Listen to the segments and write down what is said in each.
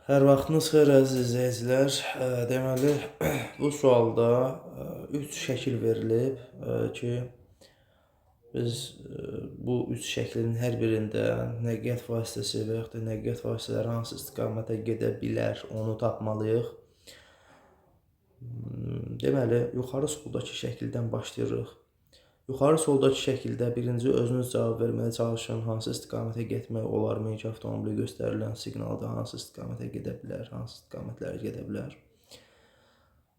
Hər vaxtınız xeyir əziz izləyicilər. Deməli, bu sualda 3 şəkil verilib ki, biz bu 3 şəklin hər birində nəqliyyat vasitəsi və yaxud da nəqliyyat vasitələri hansı istiqamətə gedə bilər, onu tapmalıyıq. Deməli, yuxarı soldakı şəkildən başlayırıq. Yuxarı soldakı şəkildə birinci özünüz cavab verməyə çalışın. Hansı istiqamətə getmək olar? Meyki avtomobili göstərilən siqnalda hansı istiqamətə gedə bilər? Hansı istiqamətlərə gedə bilər?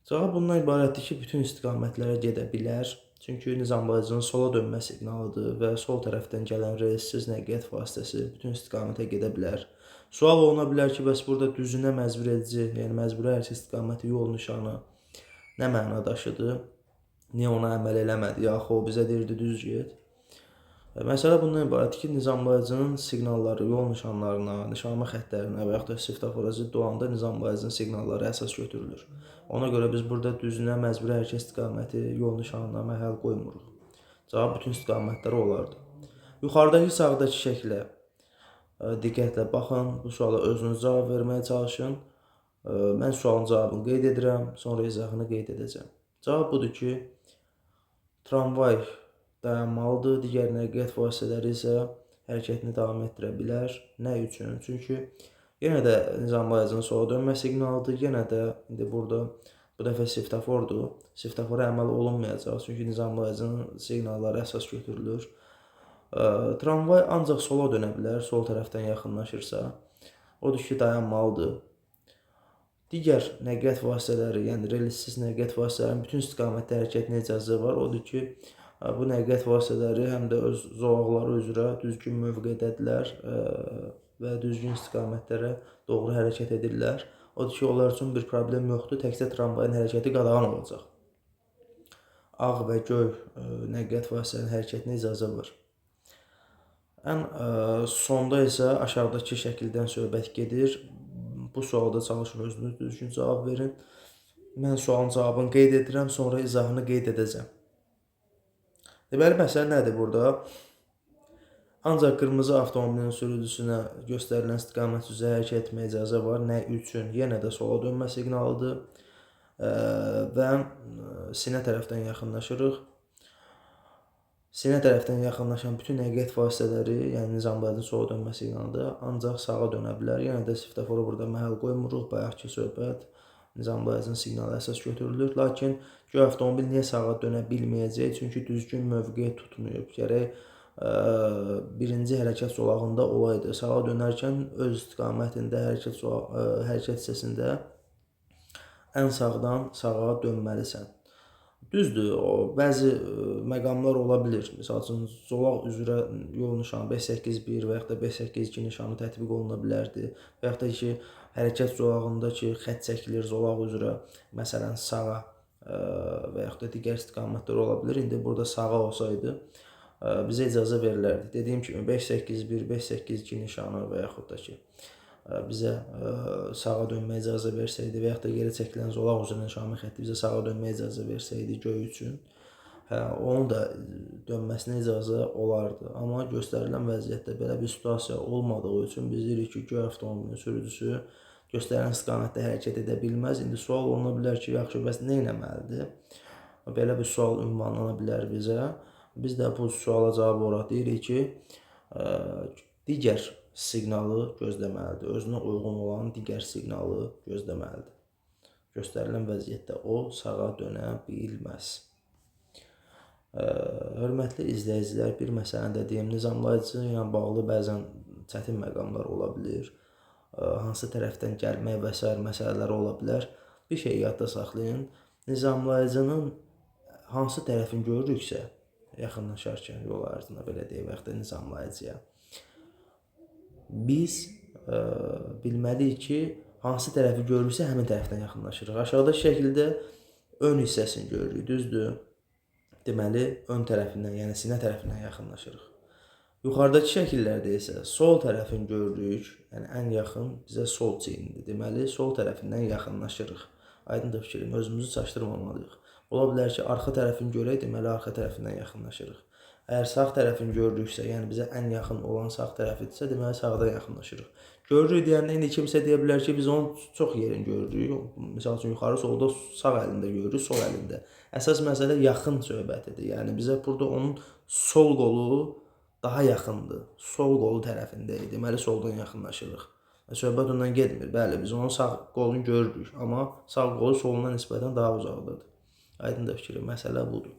Cavab bundan ibarətdir ki, bütün istiqamətlərə gedə bilər. Çünki nizamlayıcının sola dönmə siqnalıdır və sol tərəfdən gələn relsiz nəqliyyat vasitəsi bütün istiqamətə gedə bilər. Sual oluna bilər ki, bəs burada düzünə məcbur edici, yəni məcburi hərəkət istiqaməti yol nişanı nə məna daşıdı? Niyə ona əməl eləmədi? Yaxud o bizə deyirdi düz get. Məsələ bundan ibarətdir ki, nizamlayıcının siqnalları yol nişanlarına, nişanlama xəttlərinə və yaxud da svetofor zidd olanda nizamlayıcının siqnalları əsas götürülür. Ona görə biz burada düzünə məcburi hərəkət istiqaməti yol nişanına məhəl qoymuruq. Cavab bütün istiqamətləri olardı. Yuxarıdakı sağdakı şəklə diqqətlə baxın. Bu suala özünüz cavab verməyə çalışın. Mən sualın cavabını qeyd edirəm, sonra izahını qeyd edəcəm. Cavab budur ki, tramvay dayanmalıdır, digər nəqliyyat vasitələri isə hərəkətini davam etdirə bilər. Nə üçün? Çünki yenə də nizamlayıcının sola dönmə siqnalıdır, yenə də indi burada bu dəfə svetofordur. Svetofora əməl olunmayacaq, çünki nizamlayıcının siqnalları əsas götürülür. Tramvay ancaq sola dönə bilər, sol tərəfdən yaxınlaşırsa. Odur ki, dayanmalıdır. Digər nəqliyyat vasitələri, yəni relsiz nəqliyyat vasitələrinin bütün istiqamətdə hərəkətinə icazə var. Odur ki, bu nəqliyyat vasitələri həm də öz zolaqları üzrə düzgün mövqedədirlər və düzgün istiqamətlərə doğru hərəkət edirlər. Odur ki, onlar üçün bir problem yoxdur, təkcə tramvayın hərəkəti qadağan olacaq. Ağ və göy nəqliyyat vasitələrinin hərəkətinə icazə var. Ən sonda isə aşağıdakı şəkildən söhbət gedir. Bu sualda çalışın özünüz düzgün cavab verin. Mən sualın cavabını qeyd edirəm, sonra izahını qeyd edəcəm. Deməli, məsələ nədir burada? Ancaq qırmızı avtomobilin sürücüsünə göstərilən istiqamət üzrə hərəkət etməyə icazə var. Nə üçün? Yenə də sola dönmə siqnalıdır və sinə tərəfdən yaxınlaşırıq. Sinə tərəfdən yaxınlaşan bütün nəqliyyat vasitələri, yəni nizamlayıcının sola dönmə siqnalıdır, ancaq sağa dönə bilər. Yenə də svetoforu burada məhəl qoymuruq, bayaqki söhbət nizamlayıcının siqnalı əsas götürülür. Lakin göy avtomobil niyə sağa dönə bilməyəcək? Çünki düzgün mövqe tutmayıb. Gərək birinci hərəkət zolağında olaydı. Sağa dönərkən öz istiqamətində hərəkət hissəsində ən sağdan sağa dönməlisən. Düzdür, bəzi məqamlar ola bilir. Məsəl üçün, zolaq üzrə yol nişanı 581 və yaxud da 582 nişanı tətbiq oluna bilərdi. Və yaxud da ki, hərəkət zolağında ki, xətt çəkilir zolaq üzrə, məsələn, sağa və yaxud da digər istiqamətlər ola bilir. İndi burada sağa olsaydı, bizə icazə verilərdi. Dediyim kimi, 581, 582 nişanı və yaxud da ki, bizə sağa dönməyə icazə versəydi və yaxud da geri çəkilən zolaq üzrə nişanlı xətti bizə sağa dönməyə icazə versəydi göy üçün, onun da dönməsinə icazə olardı. Amma göstərilən vəziyyətdə belə bir situasiya olmadığı üçün biz deyirik ki, göy avtomobilin sürücüsü göstərilən istiqamətdə hərəkət edə bilməz. İndi sual oluna bilər ki, yaxşı, bəs nə etməlidir? Belə bir sual ünvanlana bilər bizə. Biz də bu suala cavab olaraq deyirik ki, digər siqnalı gözləməlidir. Özünə uyğun olan digər siqnalı gözləməlidir. Göstərilən vəziyyətdə o sağa dönə bilməz. Hörmətli izləyicilər, bir məsələni də deyim, nizamlayıcı ilə bağlı bəzən çətin məqamlar ola bilir. Hansı tərəfdən gəlmək və s. məsələləri ola bilər. Bir şey yadda saxlayın, nizamlayıcının hansı tərəfini görürüksə, yaxınlaşarkən yol ərzində belə deyək və yaxud da nizamlayıcıya, biz bilməliyik ki, hansı tərəfi görürsə, həmin tərəfdən yaxınlaşırıq. Aşağıdakı şəkildə ön hissəsini görürük, düzdür? Deməli, ön tərəfindən, yəni sinə tərəfindən yaxınlaşırıq. Yuxarıdakı şəkillərdə isə sol tərəfini görürük, yəni ən yaxın bizə sol çiyindir. Deməli, sol tərəfindən yaxınlaşırıq. Aydındır fikrim, özümüzü çaşdırmamalıyıq. Ola bilər ki, arxa tərəfini görək, deməli, arxa tərəfindən yaxınlaşırıq. Əgər sağ tərəfini görürüksə, yəni bizə ən yaxın olan sağ tərəfidirsə, deməli sağdan yaxınlaşırıq. Görürük deyəndə indi kimsə deyə bilər ki, biz onun çox yerini görürük. Məsəl üçün yuxarı solda sağ əlində görürük, sol əlində. Əsas məsələ yaxın söhbətidir. Yəni bizə burada onun sol qolu daha yaxındır. Sol qolu tərəfində idi. Deməli soldan yaxınlaşırıq. Söhbət ondan getmir. Bəli, biz onun sağ qolunu görürük, amma sağ qolu soluna nisbətən daha uzaqdadır. Aydındır fikrim, məsələ budur.